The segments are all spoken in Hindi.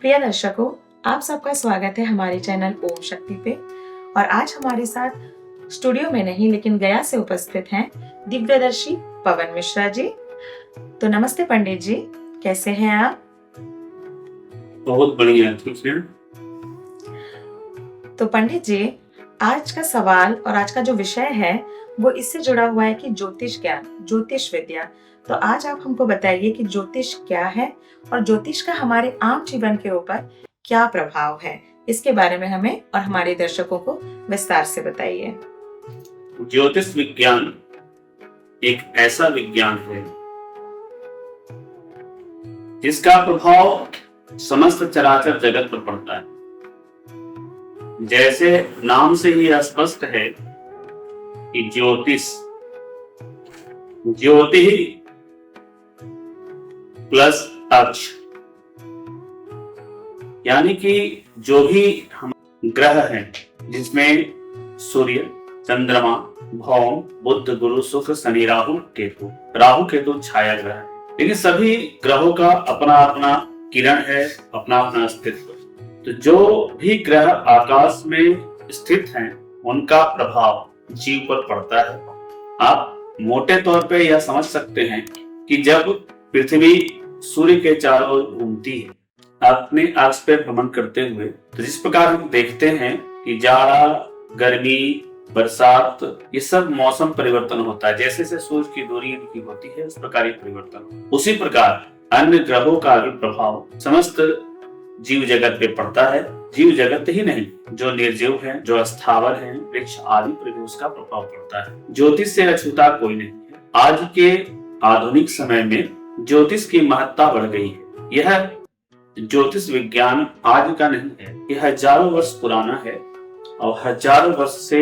प्रिय दर्शकों, आप सबका स्वागत है हमारे चैनल ओम शक्ति पे। और आज हमारे साथ स्टूडियो में नहीं लेकिन गया से उपस्थित हैं दिव्यदर्शी पवन मिश्रा जी। तो नमस्ते पंडित जी, कैसे हैं आप? बहुत बढ़िया, ठीक है। तो पंडित जी, आज का सवाल और आज का जो विषय है वो इससे जुड़ा हुआ है कि ज्योतिष ज्ञान, ज्योतिष विद्या। तो आज आप हमको बताइए कि ज्योतिष क्या है और ज्योतिष का हमारे आम जीवन के ऊपर क्या प्रभाव है, इसके बारे में हमें और हमारे दर्शकों को विस्तार से बताइए। ज्योतिष विज्ञान एक ऐसा विज्ञान है जिसका प्रभाव समस्त चराचर जगत पर पड़ता है। जैसे नाम से ही स्पष्ट है कि ज्योतिष, ज्योति प्लस अक्ष, यानी कि जो भी हम ग्रह हैं जिसमें सूर्य, चंद्रमा, भौम, बुध, गुरु, शुक्र, शनि, राहु केतु छाया ग्रह है। लेकिन सभी ग्रहों का अपना अपना किरण है, अपना अपना अस्तित्व। तो जो भी ग्रह आकाश में स्थित हैं उनका प्रभाव जीव पर पड़ता है। आप मोटे तौर पे यह समझ सकते हैं कि जब पृथ्वी सूर्य के चारों ओर घूमती है अपने अक्ष पे भ्रमण करते हुए, तो जिस प्रकार हम देखते हैं कि जाड़ा, गर्मी, बरसात, ये सब मौसम परिवर्तन होता है। जैसे जैसे सूर्य की दूरी इनकी होती है उस प्रकार ये परिवर्तन, उसी प्रकार अन्य ग्रहों का भी प्रभाव समस्त जीव जगत पे पड़ता है। जीव जगत ही नहीं, जो निर्जीव है, जो स्थावर है, वृक्ष आदि पर भी उसका प्रभाव पड़ता है। ज्योतिष से अछूता कोई नहीं है। आज के आधुनिक समय में ज्योतिष की महत्ता बढ़ गई है। यह ज्योतिष विज्ञान आज का नहीं है, यह हजारों वर्ष पुराना है और हजारों वर्ष से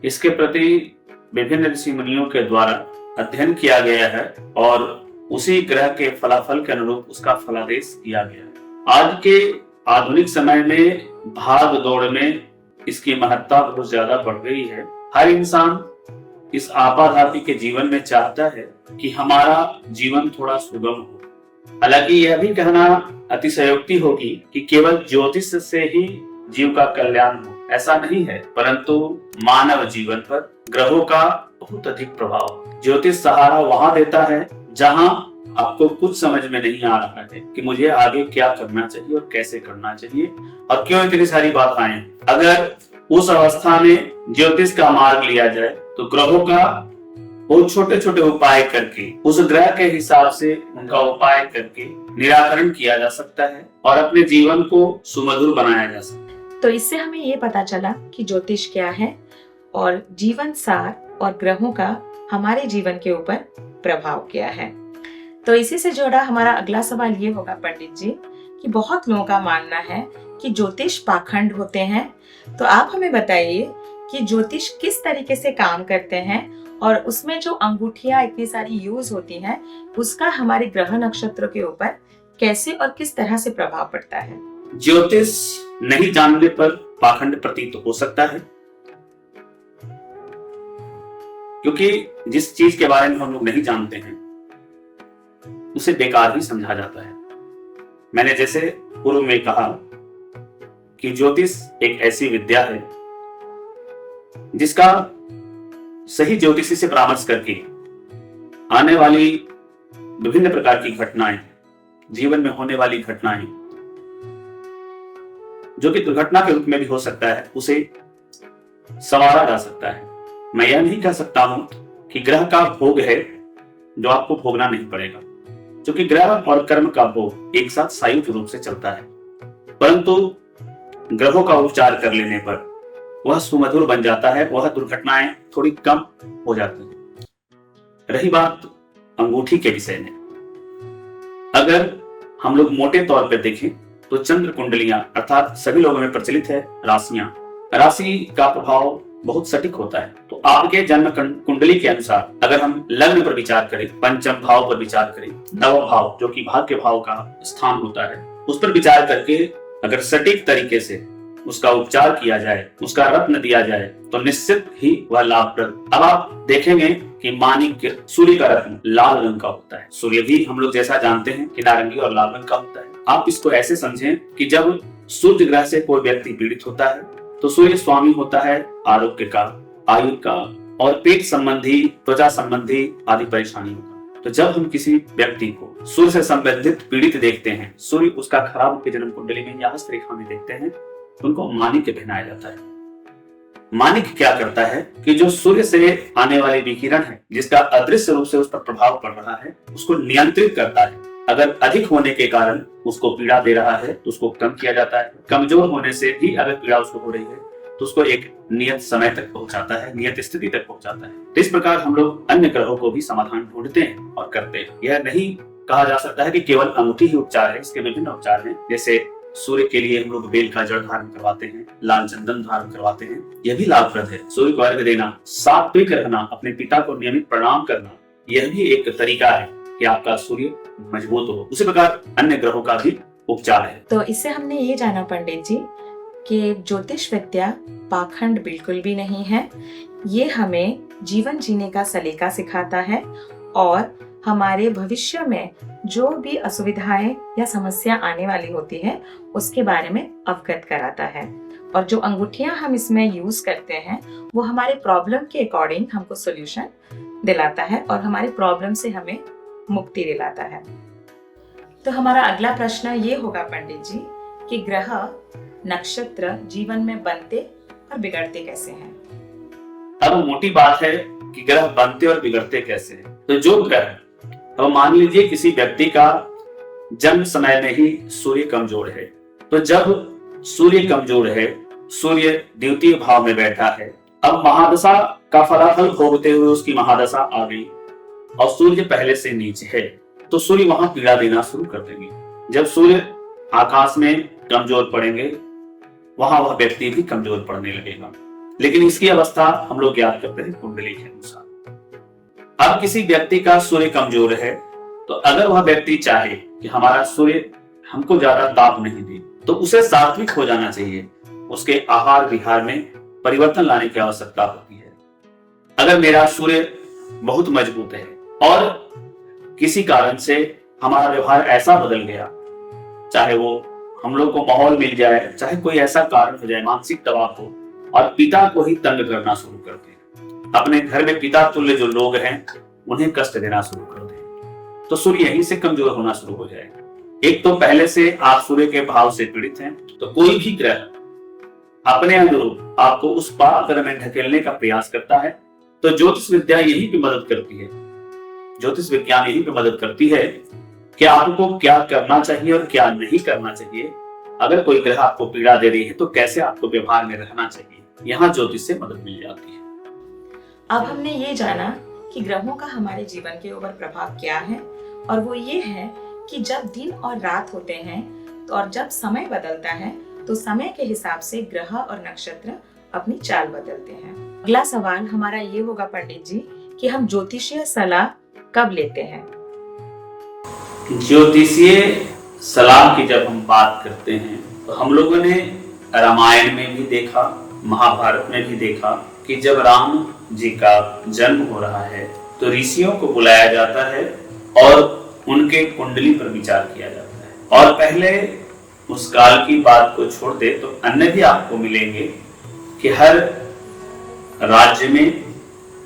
इसके प्रति विभिन्न ऋषि मुनियों के द्वारा अध्ययन किया गया है और उसी ग्रह के फलाफल के अनुरूप उसका फलादेश किया गया है। आज के आधुनिक समय में भाग दौड़ में इसकी महत्ता बहुत ज्यादा बढ़ गई है। हर इंसान इस आपाधापी के जीवन में चाहता है कि हमारा जीवन थोड़ा सुगम हो। हालांकि यह भी कहना अतिशयोक्ति होगी कि केवल ज्योतिष से ही जीव का कल्याण हो, ऐसा नहीं है, परंतु मानव जीवन पर ग्रहों का बहुत अधिक प्रभाव। ज्योतिष सहारा वहां देता है जहां आपको कुछ समझ में नहीं आ रहा है कि मुझे आगे क्या करना चाहिए और कैसे करना चाहिए और क्यों इतनी सारी बाधाएं। अगर उस अवस्था में ज्योतिष का मार्ग लिया जाए तो ग्रहों का बहुत छोटे छोटे उपाय करके, उस ग्रह के हिसाब से उनका उपाय करके निराकरण किया जा सकता है और अपने जीवन को सुमधुर बनाया जा सकता है। तो इससे हमें ये पता चला कि ज्योतिष क्या है और जीवन सार और ग्रहों का हमारे जीवन के ऊपर प्रभाव क्या है। तो इसी से जुड़ा हमारा अगला सवाल ये होगा पंडित जी कि बहुत लोगों का मानना है कि ज्योतिष पाखंड होते हैं। तो आप हमें बताइए कि ज्योतिष किस तरीके से काम करते हैं और उसमें जो अंगूठियां इतनी सारी यूज होती हैं उसका हमारे ग्रह नक्षत्रों के ऊपर कैसे और किस तरह से प्रभाव पड़ता है। ज्योतिष नहीं जानने पर पाखंड प्रतीत हो सकता है, क्योंकि जिस चीज के बारे में हम लोग नहीं जानते हैं उसे बेकार ही समझा जाता है। मैंने जैसे पूर्व में कहा कि ज्योतिष एक ऐसी विद्या है जिसका सही ज्योतिषी से परामर्श करके आने वाली विभिन्न प्रकार की घटनाएं, जीवन में होने वाली घटनाएं जो कि दुर्घटना के रूप में भी हो सकता है, उसे संवारा जा सकता है। मैं यह नहीं कह सकता हूं कि ग्रह का भोग है जो आपको भोगना नहीं पड़ेगा, क्योंकि ग्रह और कर्म का भोग एक साथ संयुक्त रूप से चलता है, परंतु ग्रहों का उपचार कर लेने पर वह सुमधुर बन जाता है, वह दुर्घटनाएं थोड़ी कम हो जाती हैं। रही बात अंगूठी के विषय में, अगर हम लोग मोटे तौर पर देखें तो चंद्र कुंडलियां अर्थात सभी लोगों में प्रचलित है राशियां, राशि का प्रभाव बहुत सटीक होता है। तो आपके जन्म कुंडली के अनुसार अगर हम लग्न पर विचार करें, पंचम भाव पर विचार करें, नव भाव जो कि भाग्य भाव का स्थान होता है, उस पर विचार करके अगर सटीक तरीके से उसका उपचार किया जाए, उसका रत्न दिया जाए, तो निश्चित ही वह लाभप्रद। अब आप देखेंगे कि माणिक्य सूर्य का रत्न लाल रंग का होता है। सूर्य भी हम लोग जैसा जानते हैं कि नारंगी और लाल रंग का होता है। आप इसको ऐसे समझें कि जब सूर्य ग्रह से कोई व्यक्ति पीड़ित होता है तो सूर्य स्वामी होता है आरोग्य का, आयु का और पेट संबंधी, त्वचा संबंधी आदि परेशानियों का। तो जब हम किसी व्यक्ति को सूर्य से संबंधित पीड़ित देखते हैं, सूर्य उसका खराब होकर जन्म कुंडली में या हस्त रेखा में देखते हैं, तो उनको माणिक्य पहनाया जाता है। माणिक्य क्या करता है कि जो सूर्य से आने वाले विकिरण है, जिसका अदृश्य रूप से उस पर प्रभाव पड़ रहा है, उसको नियंत्रित करता है। अगर अधिक होने के कारण उसको पीड़ा दे रहा है तो उसको कम किया जाता है। कमजोर होने से भी अगर पीड़ा उसको हो रही है तो उसको एक नियत समय तक पहुंचाता है, नियत स्थिति तक पहुंचाता है। तो इस प्रकार हम लोग अन्य ग्रहों को भी समाधान ढूंढते हैं और करते हैं। यह नहीं कहा जा सकता है कि केवल अंगूठी ही उपचार है, इसके विभिन्न उपचार हैं। जैसे सूर्य के लिए हम लोग बेल का जड़ धारण करवाते हैं, लाल चंदन धारण करवाते हैं, यह भी लाभप्रद है। सूर्य को अर्घ्य देना, सात्विक रहना, अपने पिता को नियमित प्रणाम करना, यह भी एक तरीका है कि आपका सूर्य मजबूत हो। उसी प्रकार अन्य ग्रहों का भी उपचार है। तो इससे हमने ये जाना पंडित जी कि ज्योतिष विद्या पाखंड बिल्कुल भी नहीं है। ये हमें जीवन जीने का सलीका सिखाता है और हमारे भविष्य में जो भी असुविधाएं या समस्या आने वाली होती है उसके बारे में अवगत कराता है। और जो अंगूठियां हम इसमें यूज करते हैं वो हमारे प्रॉब्लम के अकॉर्डिंग हमको सोल्यूशन दिलाता है और हमारे प्रॉब्लम से हमें मुक्ति दिलाता है। तो हमारा अगला प्रश्न ये होगा पंडित जी कि ग्रह नक्षत्र जीवन में बनते और बिगड़ते कैसे हैं? अब मोटी बात है कि ग्रह बनते और बिगड़ते कैसे हैं। तो जो ग्रह, तो मान लीजिए किसी व्यक्ति का जन्म समय में ही सूर्य कमजोर है, तो जब सूर्य कमजोर है, सूर्य द्वितीय भाव में बैठा है, अब महादशा का फलाफल भोगते हुए उसकी महादशा आ गई और सूर्य पहले से नीचे है, तो सूर्य वहां पीड़ा देना शुरू कर देंगे। जब सूर्य आकाश में कमजोर पड़ेंगे वहां वह व्यक्ति भी कमजोर पड़ने लगेगा। लेकिन इसकी अवस्था हम लोग ज्ञात करते हैं कुंडली के अनुसार। अब किसी व्यक्ति का सूर्य कमजोर है, तो अगर वह व्यक्ति चाहे कि हमारा सूर्य हमको ज्यादा ताप नहीं दे, तो उसे सात्विक हो जाना चाहिए। उसके आहार विहार में परिवर्तन लाने की आवश्यकता होती है। अगर मेरा सूर्य बहुत मजबूत है और किसी कारण से हमारा व्यवहार ऐसा बदल गया, चाहे वो हम लोग को माहौल मिल जाए, चाहे कोई ऐसा कारण हो जाए, मानसिक दबाव हो और पिता को ही तंग करना शुरू कर दे, अपने घर में पिता तुल्य जो लोग हैं उन्हें कष्ट देना शुरू कर दे, तो सूर्य यहीं से कमजोर होना शुरू हो जाएगा। एक तो पहले से आप सूर्य के भाव से पीड़ित हैं, तो कोई भी ग्रह अपने अनुरूप आपको उस पात्र में ढकेलने का प्रयास करता है। तो ज्योतिष विद्या यही पे मदद करती है, ज्योतिष विज्ञान यही पे मदद करती है कि आपको क्या करना चाहिए और क्या नहीं करना चाहिए। अगर कोई ग्रह आपको पीड़ा दे रही है तो कैसे आपको व्यवहार में रहना चाहिए, यहाँ ज्योतिष से मदद मिल जाती है। अब हमने ये जाना कि ग्रहों का हमारे जीवन के ऊपर प्रभाव क्या है, और वो ये है कि जब दिन और रात होते हैं तो और जब समय बदलता है तो समय के हिसाब से ग्रह और नक्षत्र अपनी चाल बदलते हैं। अगला सवाल हमारा ये होगा पंडित जी कि हम ज्योतिषीय सलाह कब लेते हैं? ज्योतिषीय सलाह की जब हम बात करते हैं तो हम लोगों ने रामायण में भी देखा, महाभारत में भी देखा कि जब राम जी का जन्म हो रहा है तो ऋषियों को बुलाया जाता है और उनके कुंडली पर विचार किया जाता है। और पहले उस काल की बात को छोड़ दे तो अन्य भी आपको मिलेंगे कि हर राज्य में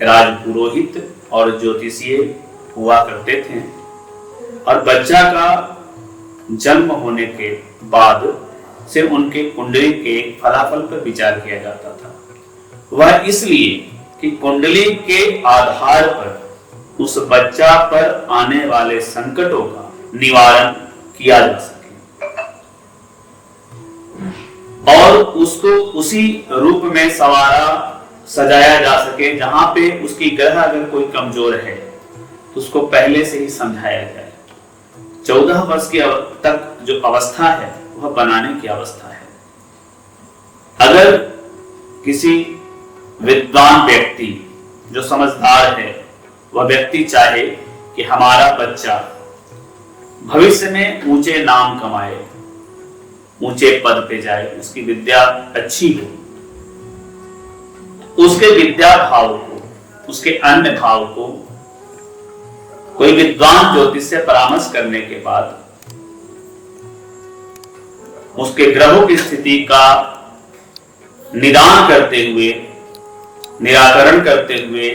राजपुरोहित और ज्योतिषीय हुआ करते थे और बच्चा का जन्म होने के बाद से उनके कुंडली के फलाफल पर विचार किया जाता था। वह इसलिए कि कुंडली के आधार पर उस बच्चा पर आने वाले संकटों का निवारण किया जा सके और उसको उसी रूप में संवारा सजाया जा सके जहां पे उसकी ग्रह अगर कोई कमजोर है तो उसको पहले से ही समझाया जाए। 14 वर्ष की तक जो अवस्था है वह बनाने की अवस्था है। अगर किसी विद्वान व्यक्ति जो समझदार है वह व्यक्ति चाहे कि हमारा बच्चा भविष्य में ऊंचे नाम कमाए, ऊंचे पद पे जाए, उसकी विद्या अच्छी हो, उसके विद्या भाव को, उसके अन्य भाव को कोई विद्वान ज्योतिष से परामर्श करने के बाद उसके ग्रहों की स्थिति का निदान करते हुए, निराकरण करते हुए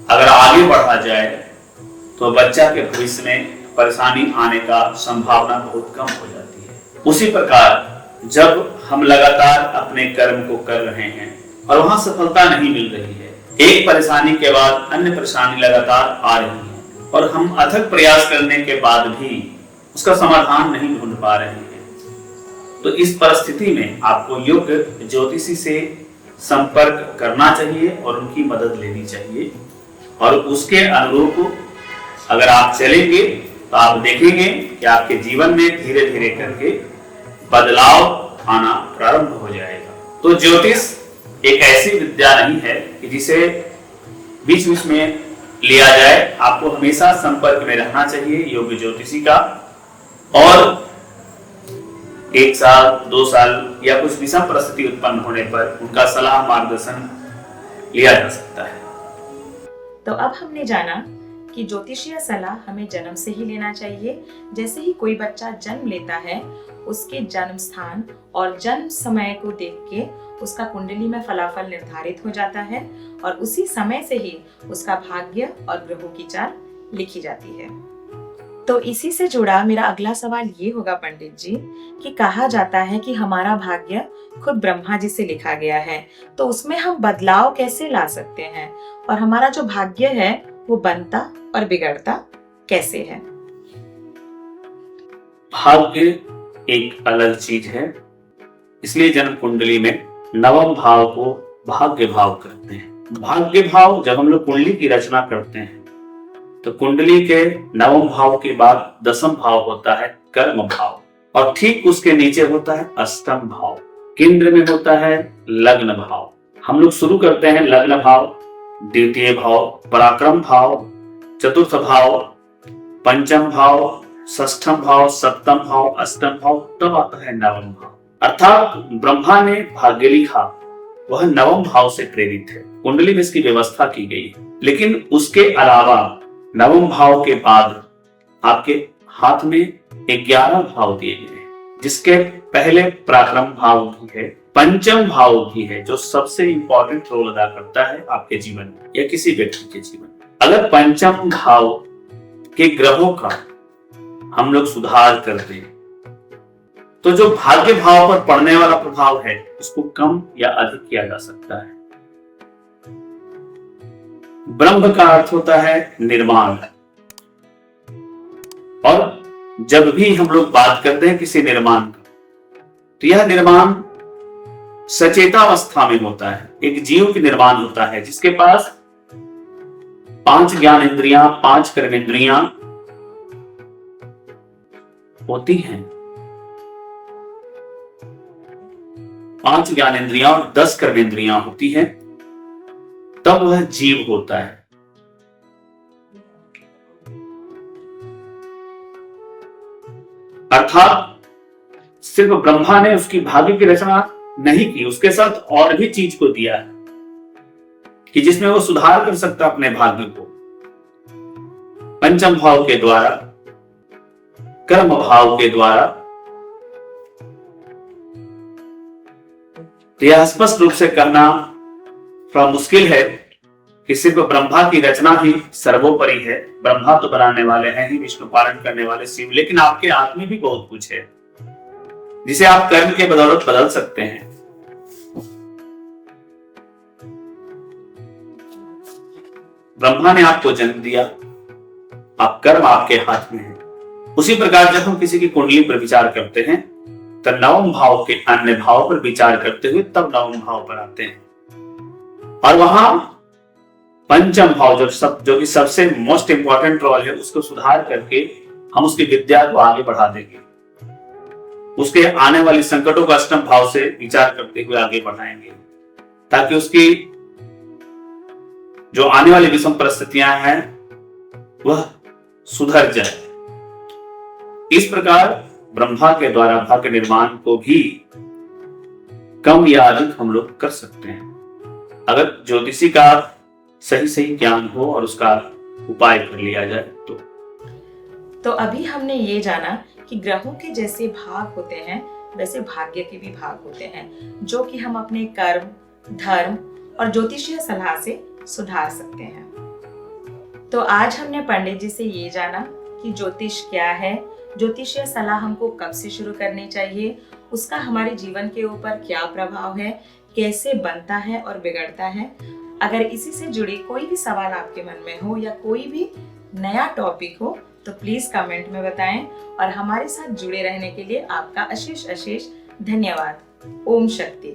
अगर आगे बढ़ा जाए तो बच्चा के भविष्य में परेशानी आने का संभावना बहुत कम हो जाती है। उसी प्रकार जब हम लगातार अपने कर्म को कर रहे हैं और वहां सफलता नहीं मिल रही है, एक परेशानी के बाद अन्य परेशानी लगातार आ रही है और हम अथक प्रयास करने के बाद भी उसका समाधान नहीं ढूंढ पा रहे हैं, तो इस परिस्थिति में आपको योग्य ज्योतिषी से संपर्क करना चाहिए और उनकी मदद लेनी चाहिए। और उसके अनुरूप अगर आप चलेंगे तो आप देखेंगे कि आपके जीवन में धीरे धीरे करके बदलाव आना प्रारंभ हो जाएगा। तो ज्योतिष एक ऐसी विद्या नहीं है कि जिसे बीच बीच में लिया जाए, आपको हमेशा संपर्क में रहना चाहिए योग्य ज्योतिषी का, और 1 साल 2 साल या कुछ विषम परिस्थिति उत्पन्न होने पर उनका सलाह मार्गदर्शन लिया जा सकता है। तो अब हमने जाना कि ज्योतिषीय सलाह हमें जन्म से ही लेना चाहिए। जैसे ही कोई बच्चा जन्म लेता है, उसके जन्म स्थान और जन्म समय को देख के उसका कुंडली में फलाफल निर्धारित हो जाता है और उसी समय से ही उसका भाग्य और ग्रहों की चाल लिखी जाती है। तो इसी से जुड़ा मेरा अगला सवाल ये होगा पंडित जी कि कहा जाता है कि हमारा भाग्य खुद ब्रह्मा जी से लिखा गया है, तो उसमें हम बदलाव कैसे ला सकते हैं और हमारा जो भाग्य है वो बनता और बिगड़ता कैसे है? भाग्य एक अलग चीज है, इसलिए जन्म कुंडली में नवम भाव को भाग्य भाव कहते हैं। भाग्य भाव जब हम लोग कुंडली की रचना करते हैं तो कुंडली के नवम भाव के बाद 10वां भाव होता है कर्म भाव, और ठीक उसके नीचे होता है अष्टम भाव, केंद्र में होता है लग्न भाव। हम लोग शुरू करते हैं लग्न भाव, द्वितीय भाव, पराक्रम भाव, चतुर्थ भाव, पंचम भाव, षष्ठम भाव, सप्तम भाव, अष्टम भाव, तब आता है नवम भाव। अर्थात ब्रह्मा ने भाग्य लिखा वह नवम भाव से प्रेरित है, कुंडली में इसकी व्यवस्था की गई है। लेकिन उसके अलावा नवम भाव के बाद आपके हाथ में 11 भाव दिए गए हैं, जिसके पहले पराक्रम भाव भी है, पंचम भाव भी है, जो सबसे इंपॉर्टेंट रोल अदा करता है आपके जीवन में या किसी व्यक्ति के जीवन में। अगर पंचम भाव के ग्रहों का हम लोग सुधार कर दें तो जो भाग्य भाव पर पड़ने वाला प्रभाव है उसको कम या अधिक किया जा सकता है। ब्रह्म का अर्थ होता है निर्माण, और जब भी हम लोग बात करते हैं किसी निर्माण का तो यह निर्माण सचेतावस्था में होता है। एक जीव की निर्माण होता है जिसके पास 5 ज्ञान इंद्रियां, 5 कर्मेंद्रियां होती हैं, 5 ज्ञानेंद्रियां और 10 कर्मेंद्रियां होती हैं, तब वह जीव होता है। अर्थात सिर्फ ब्रह्मा ने उसकी भाग्य की रचना नहीं की, उसके साथ और भी चीज को दिया है कि जिसमें वो सुधार कर सकता अपने भाग्य को। पंचम भाव के द्वारा, कर्म भाव के द्वारा। तो यह स्पष्ट रूप से कहना थोड़ा मुश्किल है कि सिर्फ ब्रह्मा की रचना ही सर्वोपरि है। ब्रह्मा तो बनाने वाले हैं ही, विष्णु पालन करने वाले शिव, लेकिन आपके हाथ में भी बहुत कुछ है जिसे आप कर्म के बदौलत बदल सकते हैं। ब्रह्मा ने आपको जन्म दिया, आप कर्म आपके हाथ में है। उसी प्रकार जब हम किसी की कुंडली पर विचार करते हैं तो नवम भाव के अन्य भाव पर विचार करते हुए तब नवम भाव पर आते हैं, और वहां पंचम भाव जो कि सबसे मोस्ट इंपॉर्टेंट रोल है, उसको सुधार करके हम उसकी विद्या को आगे बढ़ा देंगे। उसके आने वाली संकटों को अष्टम भाव से विचार करते हुए आगे बढ़ाएंगे, ताकि उसकी जो आने वाली विषम परिस्थितियां हैं वह सुधर जाए। इस प्रकार ब्रह्मा के द्वारा भाग्य निर्माण को भी कम या अधिक हम लोग कर सकते हैं, अगर ज्योतिषी का सही सही ज्ञान हो और उसका उपाय कर लिया जाए तो अभी हमने ये जाना कि ग्रहों के जैसे भाग होते हैं वैसे भाग्य के भी भाग होते हैं, जो कि हम अपने कर्म, धर्म और ज्योतिषीय सलाह से सुधार सकते हैं। तो आज हमने पंडित जी से ये जाना कि ज्योतिष क्या है, ज्योतिषीय सलाह हमको कब से शुरू करनी चाहिए, उसका हमारे जीवन के ऊपर क्या प्रभाव है, कैसे बनता है और बिगड़ता है। अगर इसी से जुड़ी कोई भी सवाल आपके मन में हो या कोई भी नया टॉपिक हो तो प्लीज कमेंट में बताएं, और हमारे साथ जुड़े रहने के लिए आपका अशेष अशेष धन्यवाद। ओम शक्ति।